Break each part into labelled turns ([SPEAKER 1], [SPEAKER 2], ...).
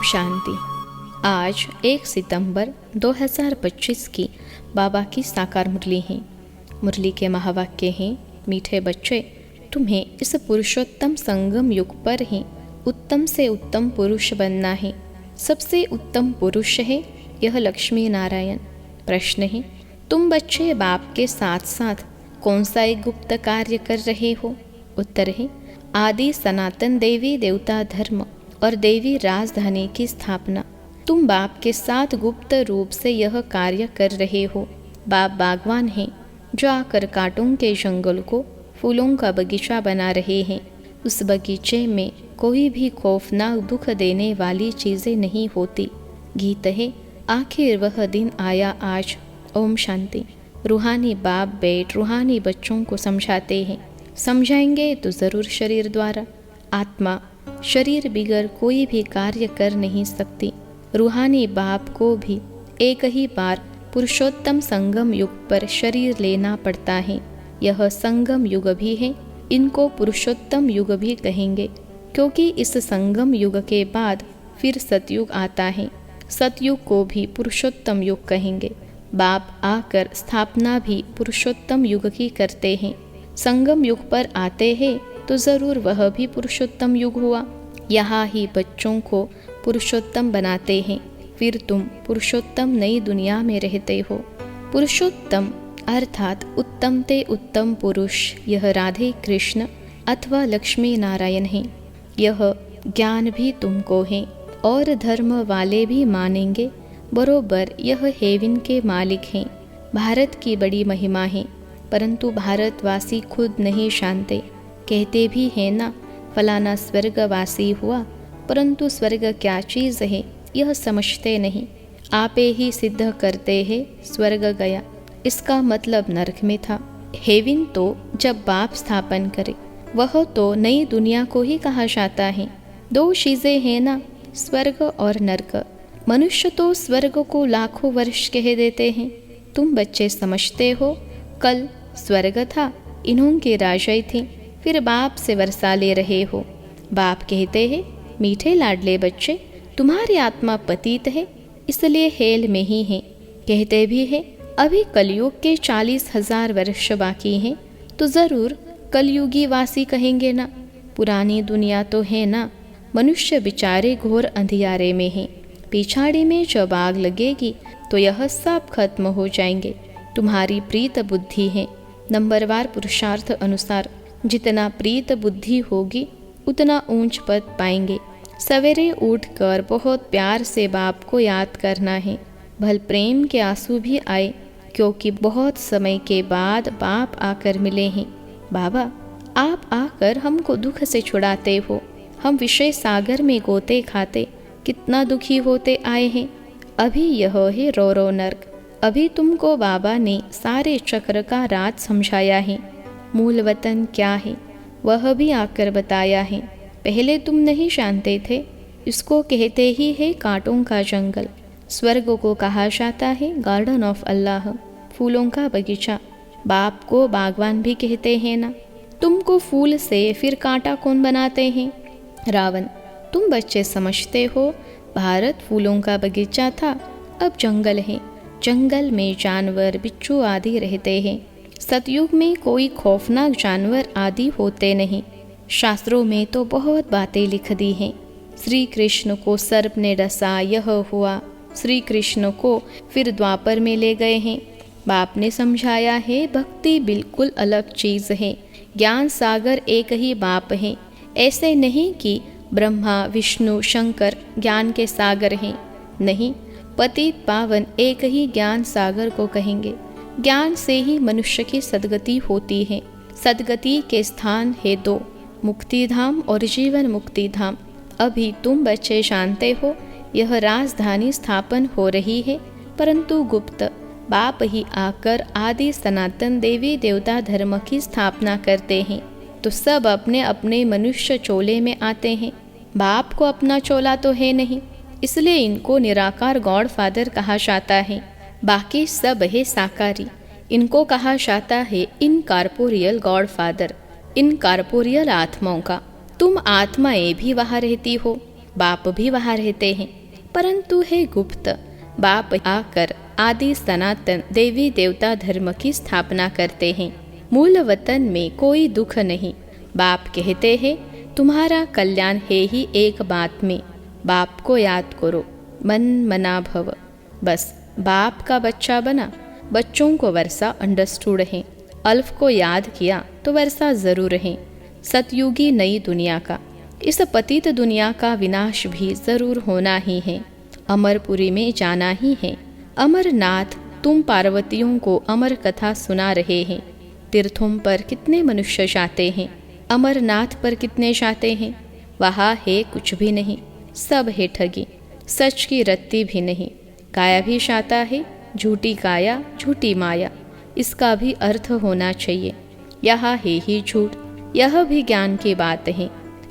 [SPEAKER 1] शांति। आज 1 सितंबर 2025 की बाबा की साकार मुरली है। मुरली के महावाक्य हैं, मीठे बच्चे, तुम्हें इस पुरुषोत्तम संगम युग पर ही उत्तम से उत्तम पुरुष बनना है। सबसे उत्तम पुरुष है यह लक्ष्मी नारायण। प्रश्न है, तुम बच्चे बाप के साथ साथ कौन सा एक गुप्त कार्य कर रहे हो? उत्तर है, आदि सनातन देवी देवता धर्म और देवी राजधानी की स्थापना। तुम बाप के साथ गुप्त रूप से यह कार्य कर रहे हो। बाप बागवान हैं जो आकर कांटों के जंगल को फूलों का बगीचा बना रहे हैं। उस बगीचे में कोई भी खौफनाक दुख देने वाली चीज़ें नहीं होती। गीत है, आखिर वह दिन आया आज। ओम शांति। रूहानी बाप बेट रूहानी बच्चों को समझाते हैं। समझाएंगे तो ज़रूर शरीर द्वारा। आत्मा शरीर बिगर कोई भी कार्य कर नहीं सकती। रूहानी बाप को भी एक ही बार पुरुषोत्तम संगम युग पर शरीर लेना पड़ता है। यह संगम युग भी है, इनको पुरुषोत्तम युग भी कहेंगे, क्योंकि इस संगम युग के बाद फिर सतयुग आता है। सतयुग को भी पुरुषोत्तम युग कहेंगे। बाप आकर स्थापना भी पुरुषोत्तम युग की करते हैं। संगम युग पर आते हैं तो ज़रूर वह भी पुरुषोत्तम युग हुआ। यहाँ ही बच्चों को पुरुषोत्तम बनाते हैं, फिर तुम पुरुषोत्तम नई दुनिया में रहते हो। पुरुषोत्तम अर्थात उत्तम ते उत्तम पुरुष यह राधे कृष्ण अथवा लक्ष्मी नारायण है। यह ज्ञान भी तुमको है और धर्म वाले भी मानेंगे बरोबर यह हेवन के मालिक हैं। भारत की बड़ी महिमा है, परंतु भारतवासी खुद नहीं जानते। कहते भी हैं ना, फलाना स्वर्गवासी हुआ, परंतु स्वर्ग क्या चीज़ है यह समझते नहीं। आपे ही सिद्ध करते हैं स्वर्ग गया, इसका मतलब नरक में था। हेवन तो जब बाप स्थापन करे वह तो नई दुनिया को ही कहा जाता है। दो चीज़ें हैं ना, स्वर्ग और नरक। मनुष्य तो स्वर्ग को लाखों वर्ष कह देते हैं। तुम बच्चे समझते हो कल स्वर्ग था, इन्हों के राजाई थी, फिर बाप से वर्षा ले रहे हो। बाप कहते हैं, मीठे लाडले बच्चे, तुम्हारी आत्मा पतित है, इसलिए हेल में ही है। कहते भी है, अभी कलयुग के 40,000 वर्ष बाकी हैं, तो ज़रूर कलयुगी वासी कहेंगे ना। पुरानी दुनिया तो है ना, मनुष्य बेचारे घोर अंधियारे में हैं। पिछाड़ी में जब आग लगेगी तो यह सब खत्म हो जाएंगे। तुम्हारी प्रीत बुद्धि है, नंबरवार पुरुषार्थ अनुसार जितना प्रीत बुद्धि होगी उतना ऊंच पद पाएंगे। सवेरे उठकर बहुत प्यार से बाप को याद करना है। भल प्रेम के आंसू भी आए, क्योंकि बहुत समय के बाद बाप आकर मिले हैं। बाबा, आप आकर हमको दुख से छुड़ाते हो। हम विषय सागर में गोते खाते कितना दुखी होते आए हैं। अभी यह है रो रो नर्क। अभी तुमको बाबा ने सारे चक्र का राज समझाया है। मूल वतन क्या है वह भी आकर बताया है। पहले तुम नहीं जानते थे, इसको कहते ही है कांटों का जंगल। स्वर्ग को कहा जाता है गार्डन ऑफ अल्लाह, फूलों का बगीचा। बाप को बागवान भी कहते हैं ना। तुमको फूल से फिर कांटा कौन बनाते हैं? रावण। तुम बच्चे समझते हो भारत फूलों का बगीचा था, अब जंगल है। जंगल में जानवर बिच्छू आदि रहते हैं। सतयुग में कोई खौफनाक जानवर आदि होते नहीं। शास्त्रों में तो बहुत बातें लिख दी हैं। श्री कृष्ण को सर्प ने डसा, यह हुआ। श्री कृष्ण को फिर द्वापर में ले गए हैं। बाप ने समझाया है भक्ति बिल्कुल अलग चीज़ है। ज्ञान सागर एक ही बाप है। ऐसे नहीं कि ब्रह्मा विष्णु शंकर ज्ञान के सागर हैं। नहीं, पतित पावन एक ही ज्ञान सागर को कहेंगे। ज्ञान से ही मनुष्य की सद्गति होती है। सद्गति के स्थान है दो, मुक्ति धाम और जीवन मुक्ति धाम। अभी तुम बच्चे जानते हो यह राजधानी स्थापन हो रही है, परंतु गुप्त। बाप ही आकर आदि सनातन देवी देवता धर्म की स्थापना करते हैं, तो सब अपने अपने मनुष्य चोले में आते हैं। बाप को अपना चोला तो है नहीं, इसलिए इनको निराकार गॉड फादर कहा जाता है। बाकी सब है साकारी, इनको कहा जाता है इनकॉर्पोरियल गॉड फादर, इनकॉर्पोरियल आत्माओं का। तुम आत्माएं भी वहाँ रहती हो। बाप भी वहाँ रहते हैं, परंतु है गुप्त। बाप आकर आदि सनातन देवी देवता धर्म की स्थापना करते हैं। मूल वतन में कोई दुख नहीं। बाप कहते हैं तुम्हारा कल्याण है ही एक बात में, बाप को याद करो, मन मना भव। बस बाप का बच्चा बना, बच्चों को वर्षा अंडरस्टूड है। अल्फ को याद किया तो वर्षा जरूर है। सतयुगी नई दुनिया का, इस पतित दुनिया का विनाश भी जरूर होना ही है। अमरपुरी में जाना ही है। अमरनाथ तुम पार्वतियों को अमर कथा सुना रहे हैं। तीर्थों पर कितने मनुष्य जाते हैं, अमरनाथ पर कितने जाते हैं? वहाँ है कुछ भी नहीं, सब है ठगी, सच की रत्ती भी नहीं। काया भी जाता है, झूठी काया झूठी माया, इसका भी अर्थ होना चाहिए। यहाँ है ही झूठ, यह भी ज्ञान की बात है।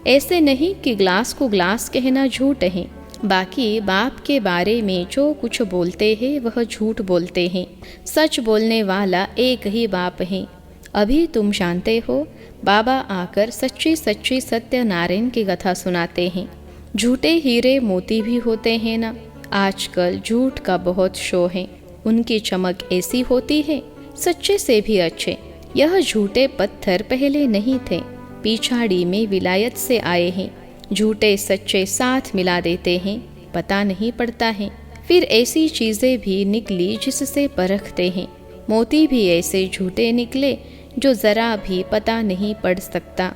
[SPEAKER 1] ऐसे नहीं कि ग्लास को ग्लास कहना झूठ है, बाकी बाप के बारे में जो कुछ बोलते हैं वह झूठ बोलते हैं। सच बोलने वाला एक ही बाप है। अभी तुम जानते हो, बाबा आकर सच्ची सच्ची सत्यनारायण की कथा सुनाते हैं। झूठे हीरे मोती भी होते हैं ना। आजकल झूठ का बहुत शो है, उनकी चमक ऐसी होती है, सच्चे से भी अच्छे। यह झूठे पत्थर पहले नहीं थे, पिछाड़ी में विलायत से आए हैं। झूठे सच्चे साथ मिला देते हैं, पता नहीं पड़ता है। फिर ऐसी चीज़ें भी निकली जिससे परखते हैं। मोती भी ऐसे झूठे निकले जो ज़रा भी पता नहीं पड़ सकता।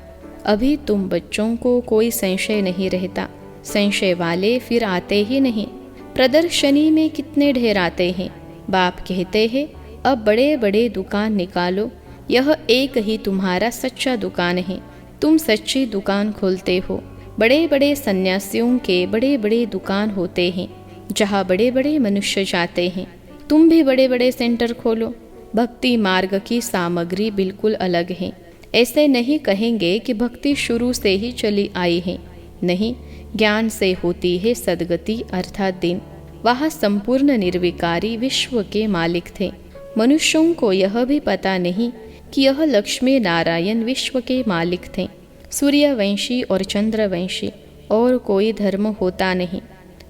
[SPEAKER 1] अभी तुम बच्चों को कोई संशय नहीं रहता, संशय वाले फिर आते ही नहीं। प्रदर्शनी में कितने ढेर आते हैं। बाप कहते हैं अब बड़े बड़े दुकान निकालो, यह एक ही तुम्हारा सच्चा दुकान है। तुम सच्ची दुकान खोलते हो। बड़े बड़े सन्यासियों के बड़े बड़े दुकान होते हैं, जहाँ बड़े बड़े मनुष्य जाते हैं। तुम भी बड़े बड़े सेंटर खोलो। भक्ति मार्ग की सामग्री बिल्कुल अलग है। ऐसे नहीं कहेंगे कि भक्ति शुरू से ही चली आई है, नहीं, ज्ञान से होती है सदगति अर्थात दिन। वह संपूर्ण निर्विकारी विश्व के मालिक थे। मनुष्यों को यह भी पता नहीं कि यह लक्ष्मी नारायण विश्व के मालिक थे। सूर्यवंशी और चंद्रवंशी और कोई धर्म होता नहीं।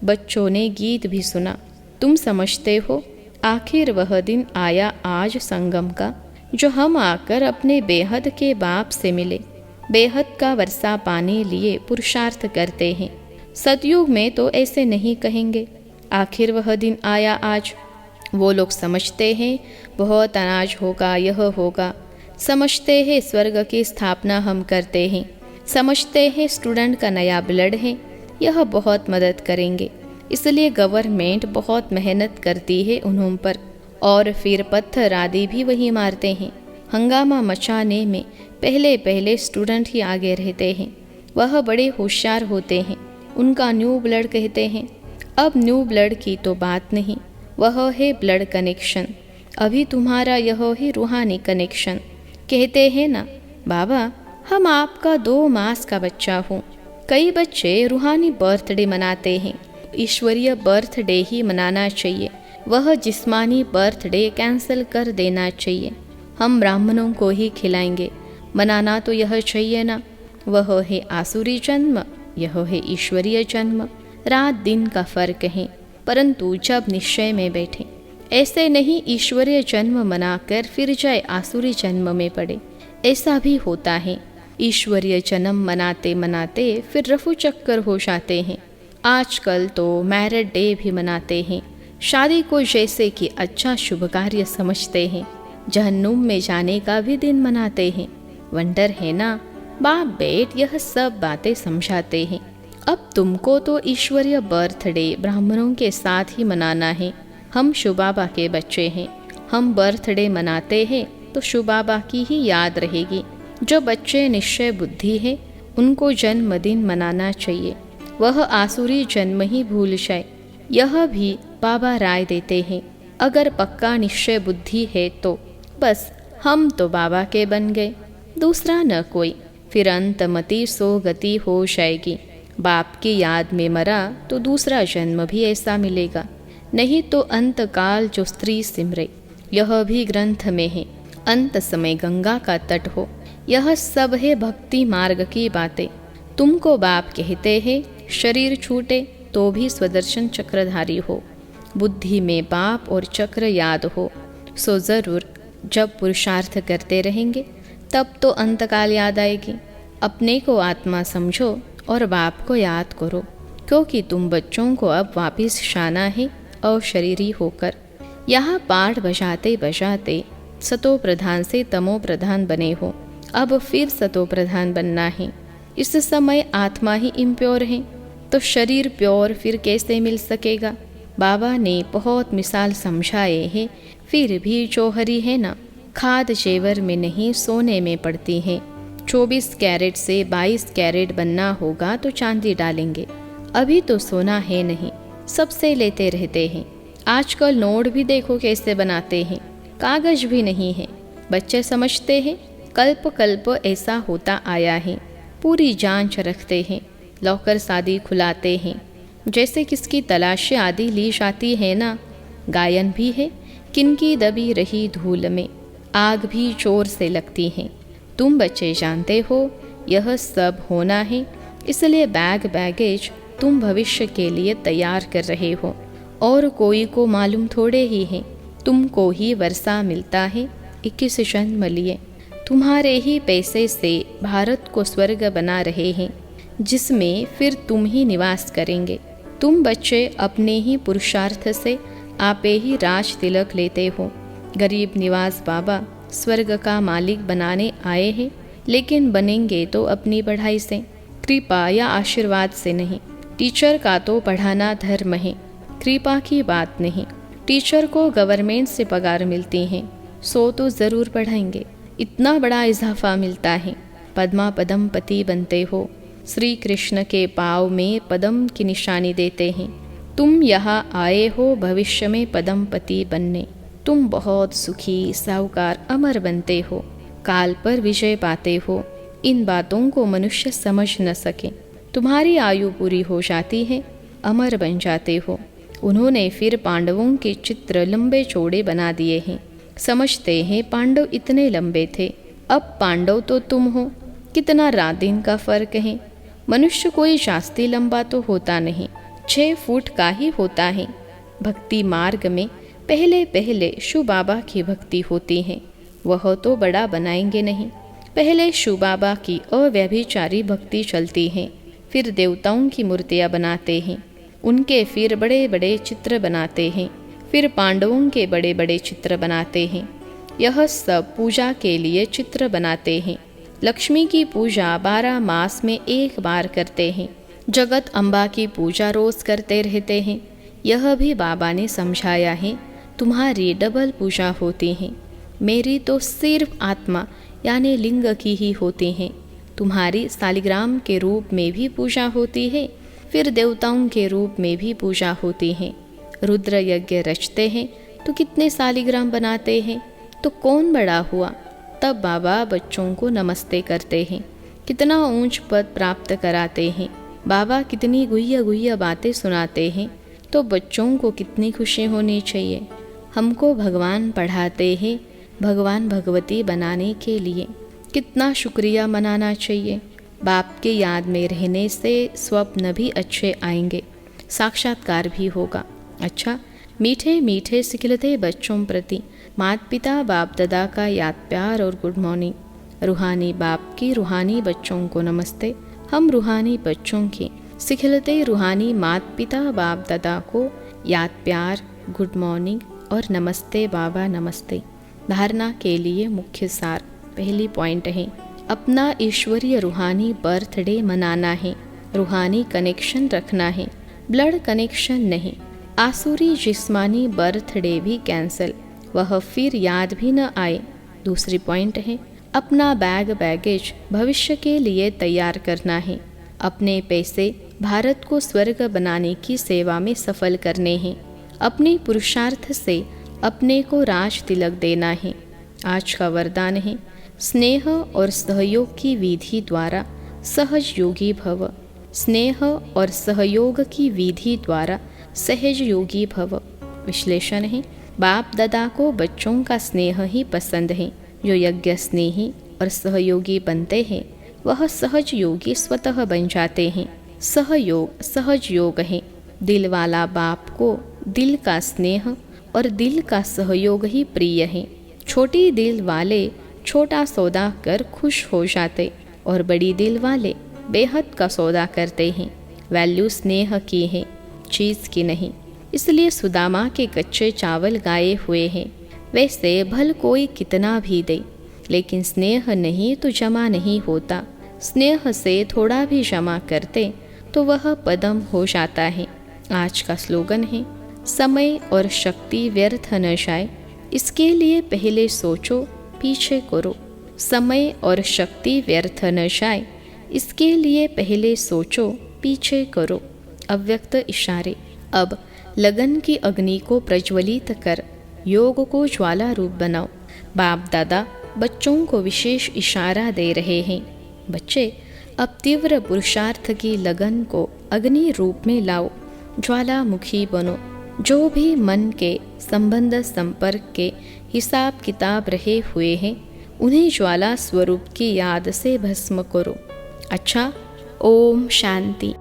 [SPEAKER 1] बच्चों ने गीत भी सुना। तुम समझते हो आखिर वह दिन आया आज संगम का, जो हम आकर अपने बेहद के बाप से मिले। बेहद का वर्षा पाने लिए पुरुषार्थ करते हैं। सतयुग में तो ऐसे नहीं कहेंगे आखिर वह दिन आया आज। वो लोग समझते हैं बहुत अनाज होगा, यह होगा। समझते हैं स्वर्ग की स्थापना हम करते हैं। समझते हैं स्टूडेंट का नया ब्लड है, यह बहुत मदद करेंगे। इसलिए गवर्नमेंट बहुत मेहनत करती है उन्हों पर। और फिर पत्थर आदि भी वही मारते हैं। हंगामा मचाने में पहले पहले स्टूडेंट ही आगे रहते हैं। वह बड़े होशियार होते हैं, उनका न्यू ब्लड कहते हैं। अब न्यू ब्लड की तो बात नहीं, वह है ब्लड कनेक्शन। अभी तुम्हारा यह है रूहानी कनेक्शन। कहते हैं ना बाबा हम आपका 2 मास का बच्चा हूँ। कई बच्चे रूहानी बर्थडे मनाते हैं। ईश्वरीय बर्थडे ही मनाना चाहिए, वह जिस्मानी बर्थडे कैंसिल कर देना चाहिए। हम ब्राह्मणों को ही खिलाएंगे, मनाना तो यह चाहिए ना। वह है आसुरी जन्म, यह है ईश्वरीय जन्म। रात दिन का फर्क है, परंतु जब निश्चय में बैठे। ऐसे नहीं ईश्वरीय जन्म मनाकर फिर जाए आसुरी जन्म में पड़े, ऐसा भी होता है। ईश्वरीय जन्म मनाते मनाते फिर रफू चक्कर हो जाते हैं। आजकल तो मैरिड डे भी मनाते हैं। शादी को जैसे कि अच्छा शुभ कार्य समझते हैं। जहन्नुम में जाने का भी दिन मनाते हैं। वंडर है ना, बाप बेट यह सब बातें समझाते हैं। अब तुमको तो ईश्वरीय बर्थडे ब्राह्मणों के साथ ही मनाना है। हम शुबाबा के बच्चे हैं, हम बर्थडे मनाते हैं तो शुबाबा की ही याद रहेगी। जो बच्चे निश्चय बुद्धि है उनको जन्मदिन मनाना चाहिए। वह आसुरी जन्म ही भूल जाए, यह भी बाबा राय देते हैं। अगर पक्का निश्चय बुद्धि है तो बस हम तो बाबा के बन गए, दूसरा न कोई। फिर अंतमति सो गति हो जाएगी। बाप की याद में मरा तो दूसरा जन्म भी ऐसा मिलेगा। नहीं तो अंतकाल जो स्त्री सिमरे, यह भी ग्रंथ में है। अंत समय गंगा का तट हो, यह सब है भक्ति मार्ग की बातें। तुमको बाप कहते हैं शरीर छूटे तो भी स्वदर्शन चक्रधारी हो, बुद्धि में बाप और चक्र याद हो, सो ज़रूर जब पुरुषार्थ करते रहेंगे तब तो अंतकाल याद आएगी। अपने को आत्मा समझो और बाप को याद करो, क्योंकि तुम बच्चों को अब वापिस शाना है अशरीरी होकर। यहाँ पाठ बजाते बजाते सतो प्रधान से तमो प्रधान बने हो, अब फिर सतो प्रधान बनना है। इस समय आत्मा ही इम्प्योर है तो शरीर प्योर फिर कैसे मिल सकेगा। बाबा ने बहुत मिसाल समझाए हैं, फिर भी चौहरी है ना, खाद जेवर में नहीं सोने में पड़ती है। 24 कैरेट से 22 कैरेट बनना होगा तो चांदी डालेंगे, अभी तो सोना है नहीं, सबसे लेते रहते हैं। आजकल नोट भी देखो कैसे बनाते हैं, कागज भी नहीं है। बच्चे समझते हैं कल्प कल्प ऐसा होता आया है, पूरी जांच रखते हैं, लॉकर शादी खुलाते हैं, जैसे किसकी तलाशी आदि ली जाती है ना। गायन भी है, किनकी दबी रही धूल में आग भी जोर से लगती है। तुम बच्चे जानते हो यह सब होना है, इसलिए बैग बैगेज तुम भविष्य के लिए तैयार कर रहे हो। और कोई को मालूम थोड़े ही है, तुमको ही वर्षा मिलता है 21 जन्म लिए। तुम्हारे ही पैसे से भारत को स्वर्ग बना रहे हैं, जिसमें फिर तुम ही निवास करेंगे। तुम बच्चे अपने ही पुरुषार्थ से आपे ही राज तिलक लेते हो। गरीब निवास बाबा स्वर्ग का मालिक बनाने आए हैं, लेकिन बनेंगे तो अपनी पढ़ाई से, कृपा या आशीर्वाद से नहीं। टीचर का तो पढ़ाना धर्म है, कृपा की बात नहीं। टीचर को गवर्नमेंट से पगार मिलती हैं, सो तो ज़रूर पढ़ाएंगे, इतना बड़ा इजाफा मिलता है। पद्मा पदम पति बनते हो, श्री कृष्ण के पाँव में पदम की निशानी देते हैं। तुम यहाँ आए हो भविष्य में पदम पति बनने। तुम बहुत सुखी साहूकार अमर बनते हो, काल पर विजय पाते हो। इन बातों को मनुष्य समझ न सके। तुम्हारी आयु पूरी हो जाती है, अमर बन जाते हो। उन्होंने फिर पांडवों के चित्र लंबे चौड़े बना दिए हैं। समझते हैं पांडव इतने लंबे थे, अब पांडव तो तुम हो, कितना रात दिन का फर्क है। मनुष्य कोई जास्ती लंबा तो होता नहीं, 6 फुट का ही होता है। भक्ति मार्ग में पहले पहले शिव बाबा की भक्ति होती है, वह तो बड़ा बनाएंगे नहीं। पहले शिव बाबा की अव्यभिचारी भक्ति चलती है, फिर देवताओं की मूर्तियाँ बनाते हैं, उनके फिर बड़े बड़े चित्र बनाते हैं, फिर पांडवों के बड़े बड़े चित्र बनाते हैं। यह सब पूजा के लिए चित्र बनाते हैं। लक्ष्मी की पूजा 12 मास में एक बार करते हैं। जगत अम्बा की पूजा रोज करते रहते हैं। यह भी बाबा ने समझाया है, तुम्हारी डबल पूजा होती है। मेरी तो सिर्फ आत्मा यानी लिंग की ही होती है। तुम्हारी शालिग्राम के रूप में भी पूजा होती है, फिर देवताओं के रूप में भी पूजा होती है। रुद्र यज्ञ रचते हैं तो कितने शालिग्राम बनाते हैं, तो कौन बड़ा हुआ। तब बाबा बच्चों को नमस्ते करते हैं, कितना ऊंच पद प्राप्त कराते हैं। बाबा कितनी गुह्य गुह्य बातें सुनाते हैं, तो बच्चों को कितनी खुशी होनी चाहिए। हमको भगवान पढ़ाते हैं भगवान भगवती बनाने के लिए, कितना शुक्रिया मनाना चाहिए। बाप के याद में रहने से स्वप्न भी अच्छे आएंगे, साक्षात्कार भी होगा। अच्छा, मीठे मीठे सिखलते बच्चों प्रति माता पिता बाप दादा का याद प्यार और गुड मॉर्निंग। रूहानी बाप की रूहानी बच्चों को नमस्ते। हम रूहानी बच्चों की सिखलते रूहानी माता पिता बाप दादा को याद प्यार, गुड मॉर्निंग और नमस्ते बाबा नमस्ते। धारणा के लिए मुख्य सार, पहली पॉइंट है अपना ईश्वरीय रूहानी बर्थडे मनाना है, रूहानी कनेक्शन रखना है, ब्लड कनेक्शन नहीं। आसुरी जिस्मानी बर्थडे भी कैंसिल, वह फिर याद भी न आए। दूसरी पॉइंट है अपना बैग बैगेज भविष्य के लिए तैयार करना है। अपने पैसे भारत को स्वर्ग बनाने की सेवा में सफल करने हैं। अपने पुरुषार्थ से अपने को राज तिलक देना है। आज का वरदान है स्नेह और सहयोग की विधि द्वारा सहज योगी भव। स्नेह और सहयोग की विधि द्वारा सहज योगी भव। विश्लेषण है बाप दादा को बच्चों का स्नेह ही पसंद है। जो यज्ञ स्नेही और सहयोगी बनते हैं वह सहज योगी स्वतः बन जाते हैं। सहयोग सहज योग है। दिल वाला बाप को दिल का स्नेह और दिल का सहयोग ही प्रिय है। छोटी दिल वाले छोटा सौदा कर खुश हो जाते और बड़ी दिल वाले बेहद का सौदा करते हैं। वैल्यू स्नेह की है, चीज़ की नहीं। इसलिए सुदामा के कच्चे चावल गाए हुए हैं। वैसे भल कोई कितना भी दे, लेकिन स्नेह नहीं तो जमा नहीं होता। स्नेह से थोड़ा भी जमा करते तो वह पदम हो जाता है। आज का स्लोगन है, समय और शक्ति व्यर्थ न जाए, इसके लिए पहले सोचो पीछे करो। समय और शक्ति व्यर्थ न जाए, इसके लिए पहले सोचो पीछे करो। अव्यक्त इशारे। अब लगन की अग्नि को प्रज्वलित कर योग को ज्वाला रूप बनाओ। बाप दादा बच्चों को विशेष इशारा दे रहे हैं। बच्चे, अब तीव्र पुरुषार्थ की लगन को अग्नि रूप में लाओ, ज्वालामुखी बनो। जो भी मन के संबंध संपर्क के हिसाब किताब रहे हुए हैं, उन्हें ज्वाला स्वरूप की याद से भस्म करो। अच्छा, ओम शांति।